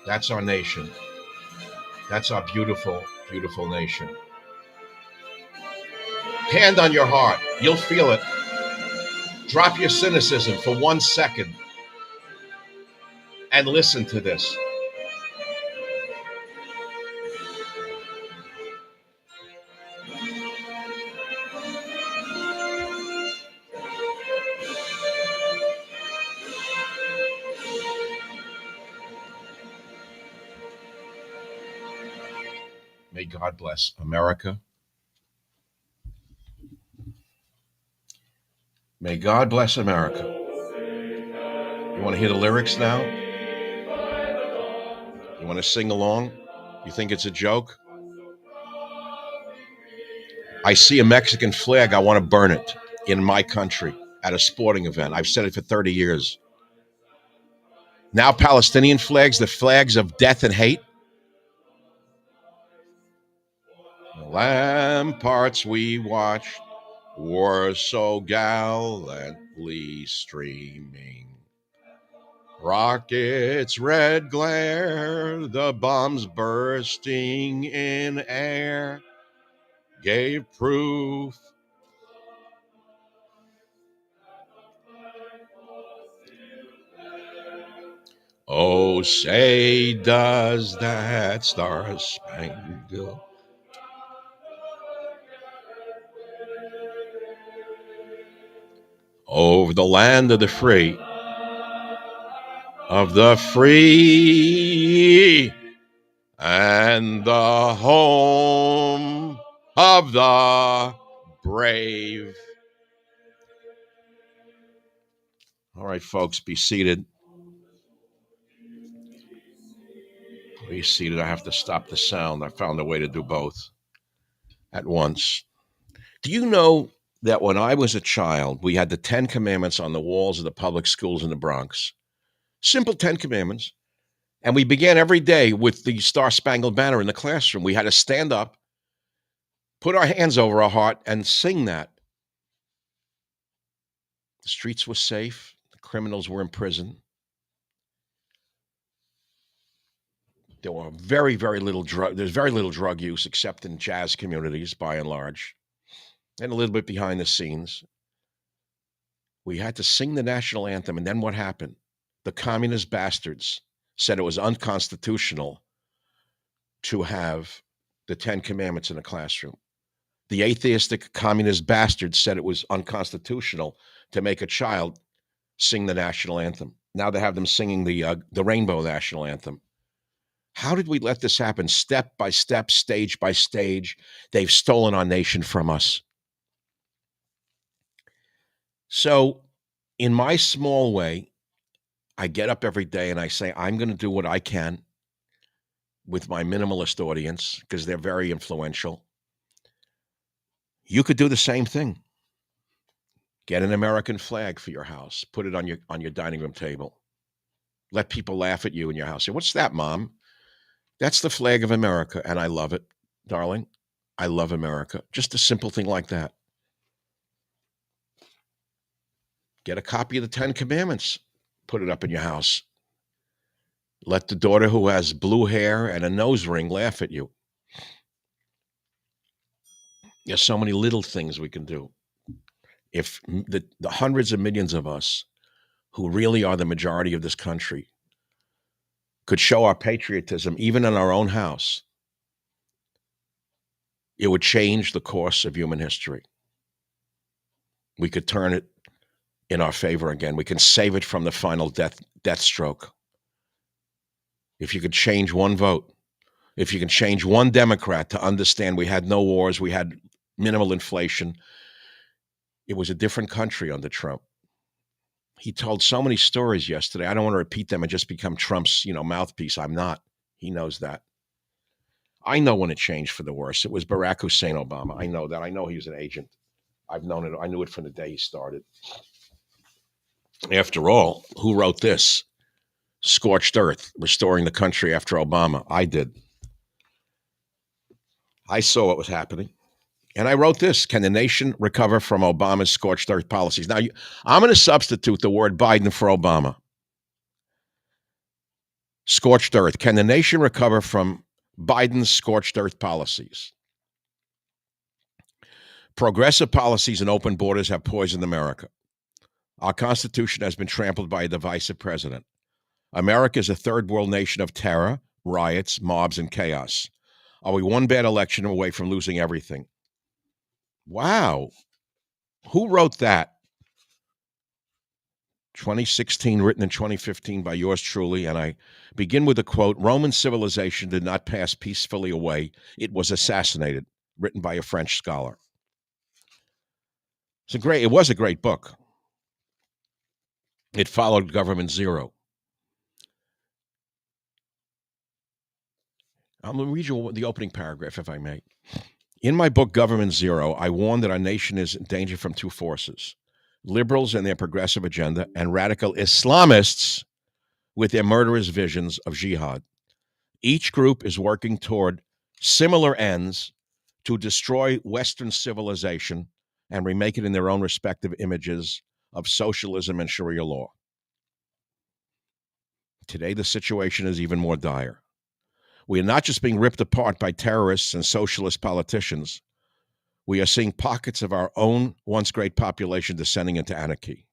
That's our nation. That's our beautiful, beautiful nation. Hand on your heart. You'll feel it. Drop your cynicism for 1 second and listen to this. May God bless America. May God bless America. You want to hear the lyrics now? You want to sing along? You think it's a joke? I see a Mexican flag. I want to burn it in my country at a sporting event. I've said it for 30 years. Now Palestinian flags, the flags of death and hate. Lamparts we watched were so gallantly streaming. Rockets' red glare, the bombs bursting in air, gave proof. Oh, say does that star spangled over the land of the free, and the home of the brave. All right, folks, be seated. Be seated. I have to stop the sound. I found a way to do both at once. Do you know that when I was a child, we had the 10 Commandments on the walls of the public schools in the Bronx? Simple 10 Commandments. And we began every day with the Star Spangled Banner in the classroom. We had to stand up, put our hands over our heart, and sing that. The streets were safe. The criminals were in prison. There were very, very little drug. There's very little drug use except in jazz communities, by and large, and a little bit behind the scenes. We had to sing the national anthem, and then what happened? The communist bastards said it was unconstitutional to have the 10 Commandments in a classroom. The atheistic communist bastards said it was unconstitutional to make a child sing the national anthem. Now they have them singing the Rainbow National Anthem. How did we let this happen? Step by step, stage by stage, they've stolen our nation from us. So, in my small way, I get up every day and I say, I'm going to do what I can with my minimalist audience because they're very influential. You could do the same thing. Get an American flag for your house. Put it on your dining room table. Let people laugh at you in your house. Say, what's that, Mom? That's the flag of America, and I love it, darling. I love America. Just a simple thing like that. Get a copy of the 10 Commandments. Put it up in your house. Let the daughter who has blue hair and a nose ring laugh at you. There's so many little things we can do. If the hundreds of millions of us who really are the majority of this country could show our patriotism even in our own house, it would change the course of human history. We could turn it in our favor again. We can save it from the final death stroke. If you could change one vote, if you can change one Democrat to understand we had no wars, we had minimal inflation, it was a different country under Trump. He told so many stories yesterday. I don't want to repeat them and just become Trump's, mouthpiece. I'm not. He knows that. I know when it changed for the worse. It was Barack Hussein Obama. I know that. I know he was an agent. I've known it. I knew it from the day he started. After all, who wrote this? Scorched Earth, Restoring the Country After Obama. I did. I saw what was happening. And I wrote this: Can the nation recover from Obama's scorched earth policies? Now, I'm going to substitute the word Biden for Obama. Scorched earth. Can the nation recover from Biden's scorched earth policies? Progressive policies and open borders have poisoned America. Our Constitution has been trampled by a divisive president. America is a third world nation of terror, riots, mobs, and chaos. Are we one bad election away from losing everything? Wow. Who wrote that? 2016, written in 2015 by yours truly. And I begin with a quote: Roman civilization did not pass peacefully away. It was assassinated, written by a French scholar. It was a great book. It followed Government Zero. I'm going to read you the opening paragraph, if I may. In my book, Government Zero, I warn that our nation is in danger from two forces: liberals and their progressive agenda, and radical Islamists with their murderous visions of jihad. Each group is working toward similar ends to destroy Western civilization and remake it in their own respective images of socialism and Sharia law. Today, the situation is even more dire. We are not just being ripped apart by terrorists and socialist politicians. We are seeing pockets of our own once great population descending into anarchy.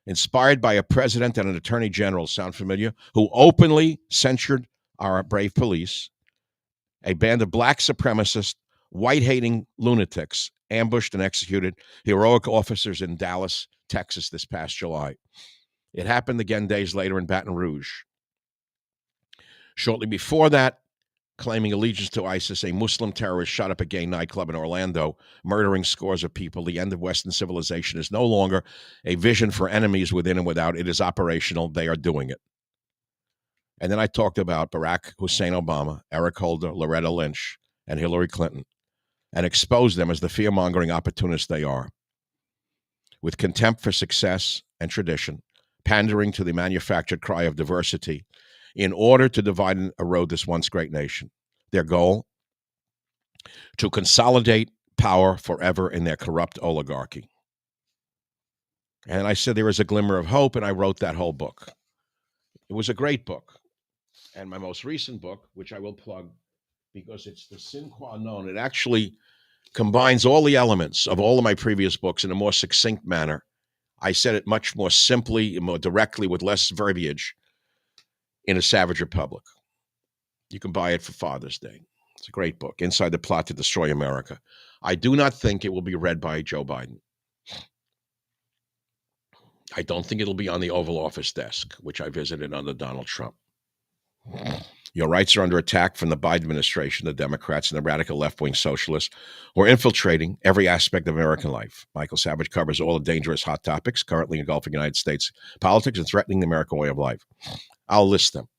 Inspired by a president and an attorney general, sound familiar, who openly censured our brave police, a band of black supremacist, white-hating lunatics ambushed and executed heroic officers in Dallas, Texas this past July. It happened again days later in Baton Rouge. Shortly before that, claiming allegiance to ISIS, a Muslim terrorist shot up a gay nightclub in Orlando, murdering scores of people. The end of Western civilization is no longer a vision for enemies within and without. It is operational. They are doing it. And then I talked about Barack Hussein Obama, Eric Holder, Loretta Lynch, and Hillary Clinton, and exposed them as the fear-mongering opportunists they are. With contempt for success and tradition, pandering to the manufactured cry of diversity, in order to divide and erode this once great nation. Their goal? To consolidate power forever in their corrupt oligarchy. And I said there is a glimmer of hope, and I wrote that whole book. It was a great book. And my most recent book, which I will plug because it's the sine qua non, it actually combines all the elements of all of my previous books in a more succinct manner. I said it much more simply, more directly, with less verbiage. In a Savage Republic. You can buy it for Father's Day. It's a great book, Inside the Plot to Destroy America. I do not think it will be read by Joe Biden. I don't think it'll be on the Oval Office desk, which I visited under Donald Trump. Your rights are under attack from the Biden administration, the Democrats, and the radical left-wing socialists who are infiltrating every aspect of American life. Michael Savage covers all the dangerous hot topics currently engulfing the United States politics and threatening the American way of life. I'll list them.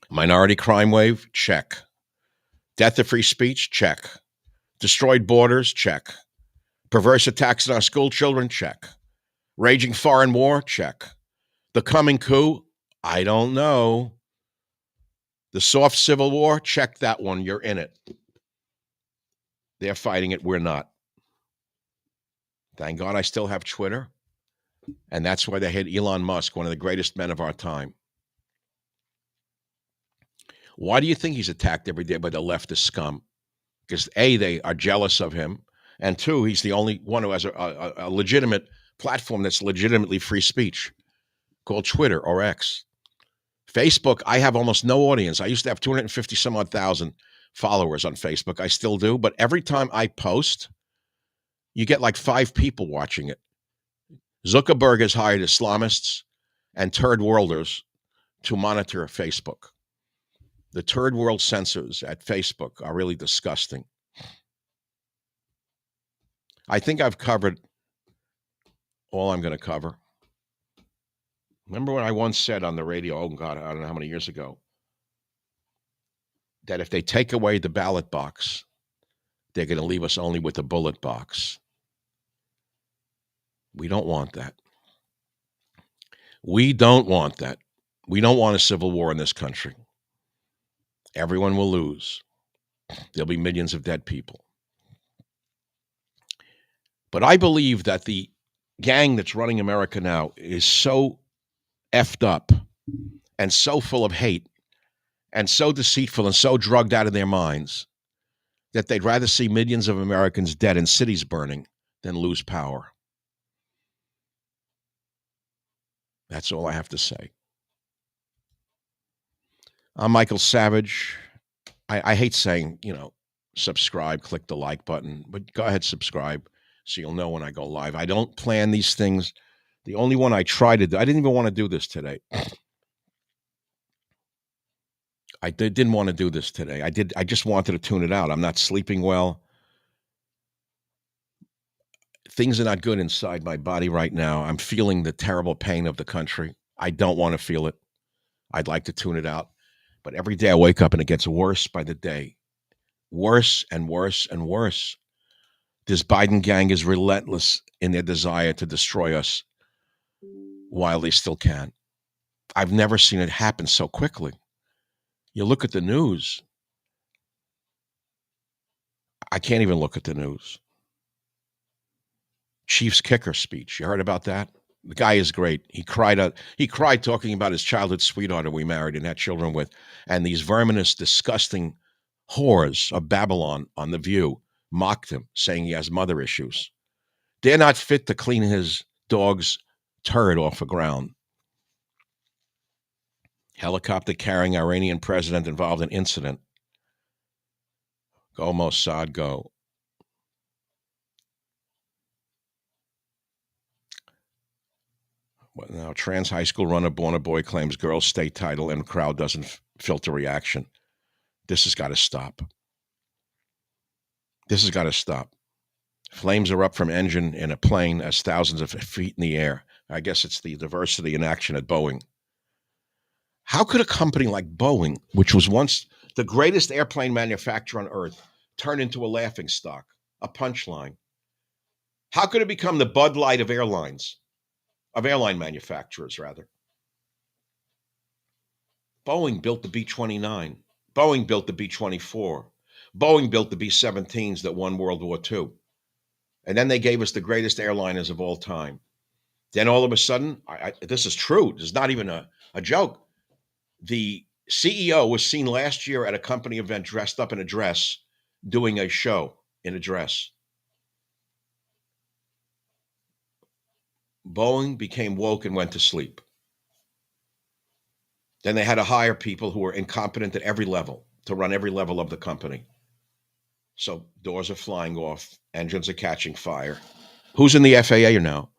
Minority crime wave, check. Death of free speech, check. Destroyed borders, check. Perverse attacks on our school children, check. Raging foreign war, check. The coming coup, I don't know. The soft civil war, check that one, you're in it. They're fighting it, we're not. Thank God I still have Twitter. And that's why they hate Elon Musk, one of the greatest men of our time. Why do you think he's attacked every day by the leftist scum? Because A, they are jealous of him, and two, he's the only one who has a legitimate platform that's legitimately free speech, called Twitter or X. Facebook, I have almost no audience. I used to have 250 some odd thousand followers on Facebook. I still do, but every time I post, you get like 5 people watching it. Zuckerberg has hired Islamists and third worlders to monitor Facebook. The third world censors at Facebook are really disgusting. I think I've covered all I'm going to cover. Remember what I once said on the radio, oh God, I don't know how many years ago, that if they take away the ballot box, they're going to leave us only with the bullet box. We don't want that. We don't want that. We don't want a civil war in this country. Everyone will lose. There'll be millions of dead people. But I believe that the gang that's running America now is so effed up and so full of hate and so deceitful and so drugged out of their minds that they'd rather see millions of Americans dead and cities burning than lose power. That's all I have to say. I'm Michael Savage. I hate saying, subscribe, click the like button, but go ahead, subscribe so you'll know when I go live. I don't plan these things. The only one I tried to do, I didn't even want to do this today. I didn't want to do this today. I just wanted to tune it out. I'm not sleeping well. Things are not good inside my body right now. I'm feeling the terrible pain of the country. I don't want to feel it. I'd like to tune it out. But every day I wake up and it gets worse by the day. Worse and worse and worse. This Biden gang is relentless in their desire to destroy us while they still can. I've never seen it happen so quickly. You look at the news. I can't even look at the news. Chiefs kicker speech. You heard about that? The guy is great. He cried out. He cried talking about his childhood sweetheart who we married and had children with, and these verminous, disgusting whores of Babylon on The View mocked him, saying he has mother issues. They're not fit to clean his dog's turd off the ground. Helicopter carrying Iranian president involved in incident. Go Mossad, go. Well, now, trans high school runner born a boy claims girls state title and crowd doesn't filter reaction. This has got to stop. This has got to stop. Flames are up from engine in a plane as thousands of feet in the air. I guess it's the diversity in action at Boeing. How could a company like Boeing, which was once the greatest airplane manufacturer on earth, turn into a laughingstock, a punchline? How could it become the Bud Light of airlines, of airline manufacturers, rather? Boeing built the B-29. Boeing built the B-24. Boeing built the B-17s that won World War II. And then they gave us the greatest airliners of all time. Then all of a sudden, this is true. This is not even a joke. The CEO was seen last year at a company event dressed up in a dress, doing a show in a dress. Boeing became woke and went to sleep. Then they had to hire people who were incompetent at every level to run every level of the company. So doors are flying off, engines are catching fire. Who's in the FAA now?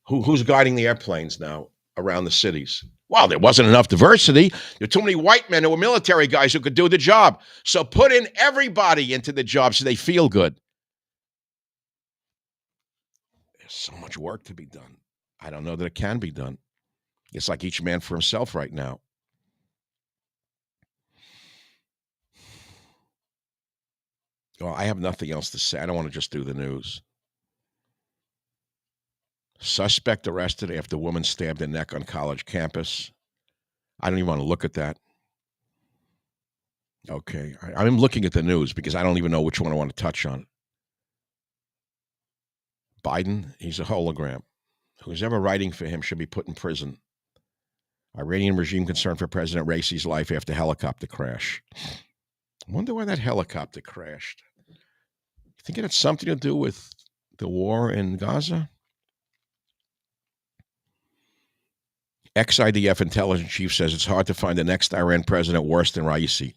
Who's guiding the airplanes now around the cities? Well, there wasn't enough diversity. There were too many white men who were military guys who could do the job. So put in everybody into the job so they feel good. There's so much work to be done. I don't know that it can be done. It's like each man for himself right now. Well, I have nothing else to say. I don't want to just do the news. Suspect arrested after woman stabbed in neck on college campus. I don't even want to look at that. Okay. I'm looking at the news because I don't even know which one I want to touch on. Biden, he's a hologram. Who's ever writing for him should be put in prison. Iranian regime concerned for President Raisi's life after helicopter crash. I wonder why that helicopter crashed. You think it had something to do with the war in Gaza? Ex-IDF intelligence chief says it's hard to find the next Iran president worse than Raisi.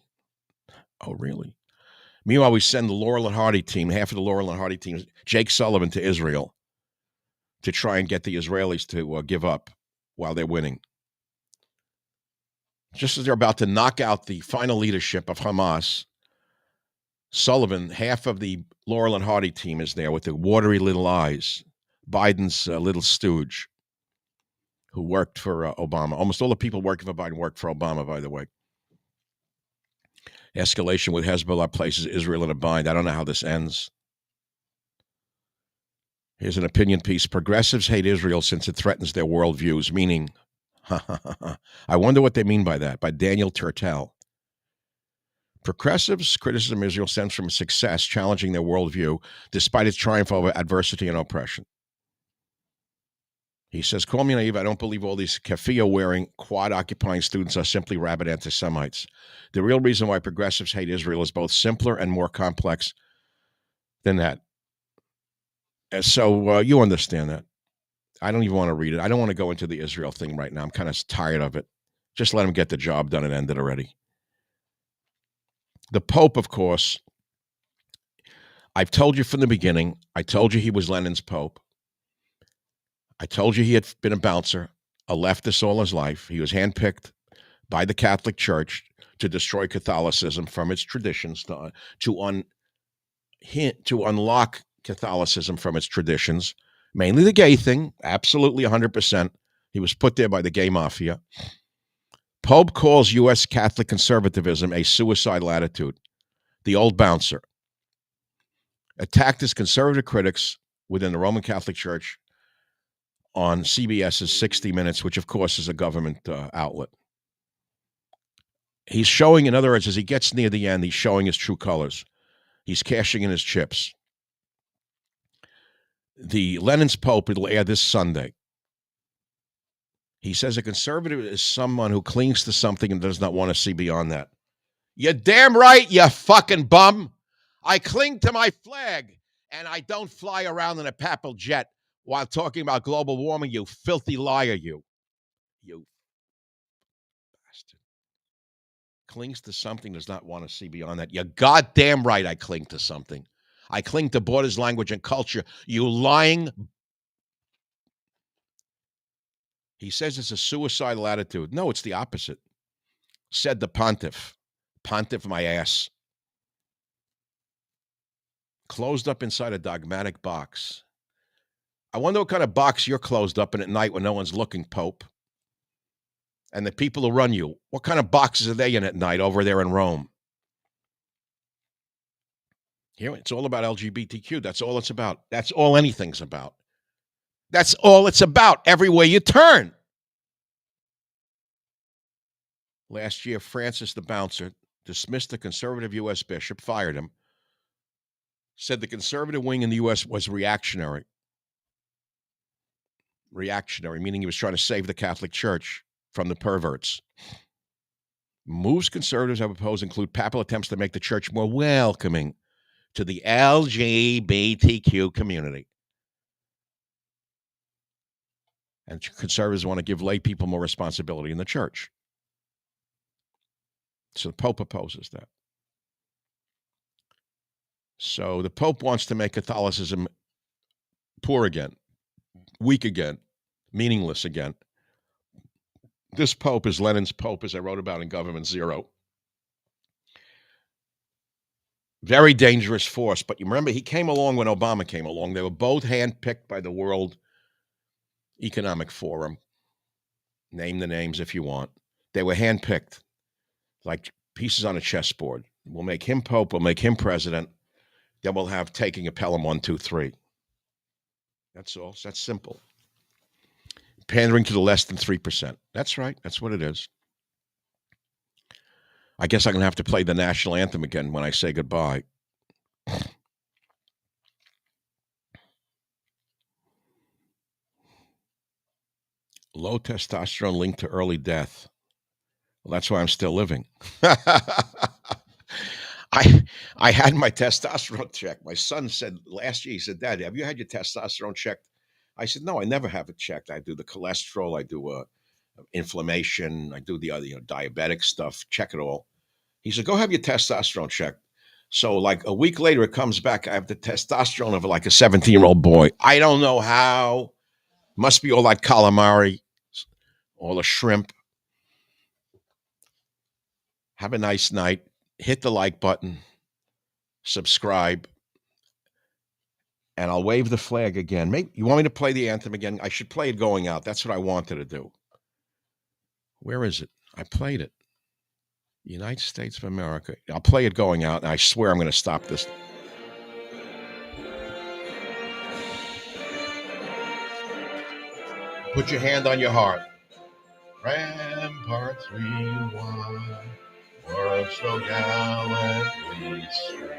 Oh, really? Meanwhile, we send the Laurel and Hardy team, half of the Laurel and Hardy team, Jake Sullivan, to Israel to try and get the Israelis to give up while they're winning. Just as they're about to knock out the final leadership of Hamas, Sullivan, half of the Laurel and Hardy team, is there with the watery little eyes, Biden's little stooge, who worked for Obama. Almost all the people working for Biden worked for Obama, by the way. Escalation with Hezbollah places Israel in a bind. I don't know how this ends. Here's an opinion piece. Progressives hate Israel since it threatens their worldviews, meaning, I wonder what they mean by that, by Daniel Turtel. Progressives' criticism of Israel stems from success, challenging their worldview, despite its triumph over adversity and oppression. He says, call me naive. I don't believe all these keffiyeh-wearing, quad-occupying students are simply rabid anti-Semites. The real reason why progressives hate Israel is both simpler and more complex than that. And so you understand that. I don't even want to read it. I don't want to go into the Israel thing right now. I'm kind of tired of it. Just let him get the job done and end it already. The Pope, of course, I've told you from the beginning, I told you he was Lenin's Pope. I told you he had been a bouncer, a leftist all his life. He was handpicked by the Catholic Church to destroy Catholicism from its traditions, to unlock Catholicism from its traditions, mainly the gay thing, absolutely 100%. He was put there by the gay mafia. Pope calls U.S. Catholic conservatism a suicidal attitude. The old bouncer attacked his conservative critics within the Roman Catholic Church on CBS's 60 Minutes, which, of course, is a government outlet. He's showing, in other words, as he gets near the end, he's showing his true colors. He's cashing in his chips. The Lenin's Pope, it'll air this Sunday. He says a conservative is someone who clings to something and does not want to see beyond that. You're damn right, you fucking bum. I cling to my flag, and I don't fly around in a papal jet while talking about global warming, you filthy liar, you. You bastard. Clings to something, does not want to see beyond that. You're goddamn right I cling to something. I cling to borders, language, and culture. You lying. He says it's a suicidal attitude. No, it's the opposite. Said the pontiff. Pontiff my ass. Closed up inside a dogmatic box. I wonder what kind of box you're closed up in at night when no one's looking, Pope. And the people who run you, what kind of boxes are they in at night over there in Rome? Here, it's all about LGBTQ. That's all it's about. That's all anything's about. That's all it's about, everywhere you turn. Last year, Francis the Bouncer dismissed the conservative U.S. bishop, fired him, said the conservative wing in the U.S. was reactionary. Reactionary, meaning he was trying to save the Catholic Church from the perverts. Moves conservatives have opposed include papal attempts to make the church more welcoming to the LGBTQ community. And conservatives want to give lay people more responsibility in the church. So the Pope opposes that. So the Pope wants to make Catholicism poor again, weak again, meaningless again. This Pope is Lenin's Pope, as I wrote about in Government Zero. Very dangerous force. But you remember, he came along when Obama came along. They were both handpicked by the World Economic Forum. Name the names if you want. They were handpicked like pieces on a chessboard. We'll make him Pope. We'll make him president. Then we'll have taking a Pelham 1, 2, 3. That's all. That's simple. Pandering to the less than 3%. That's right. That's what it is. I guess I'm going to have to play the national anthem again when I say goodbye. Low testosterone linked to early death. Well, that's why I'm still living. I had my testosterone checked. My son said last year, he said, Dad, have you had your testosterone checked? I said, no, I never have it checked. I do the cholesterol. I do inflammation. I do the other, diabetic stuff. Check it all. He said, go have your testosterone checked. So like a week later, it comes back. I have the testosterone of like a 17-year-old boy. I don't know how. Must be all like calamari, all the shrimp. Have a nice night. Hit the like button. Subscribe. And I'll wave the flag again. Maybe you want me to play the anthem again? I should play it going out. That's what I wanted to do. Where is it? I played it. United States of America. I'll play it going out, and I swear I'm going to stop this. Put your hand on your heart. Ramparts we won, world so gallantly streamed.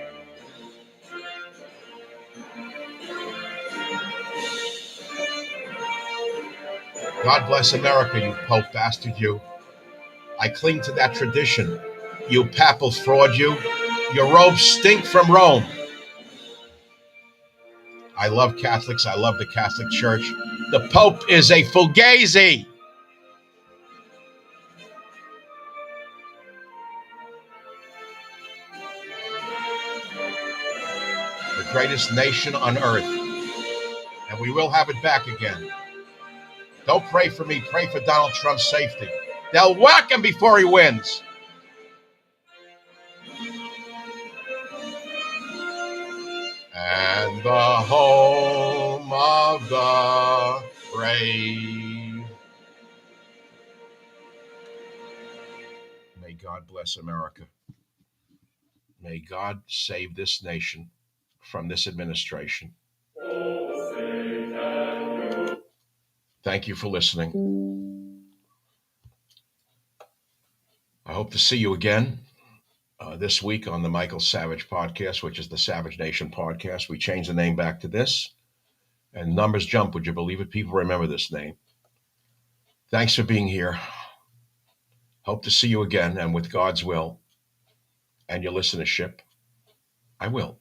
God bless America, you Pope bastard, you. I cling to that tradition. You papal fraud, you. Your robes stink from Rome. I love Catholics. I love the Catholic Church. The Pope is a fugazi. The greatest nation on earth. And we will have it back again. Don't pray for me. Pray for Donald Trump's safety. They'll whack him before he wins. And the home of the brave. May God bless America. May God save this nation from this administration. Thank you for listening. I hope to see you again this week on the Michael Savage podcast, which is the Savage Nation podcast. We changed the name back to this, and numbers jump. Would you believe it? People remember this name. Thanks for being here. Hope to see you again, and with God's will and your listenership, I will.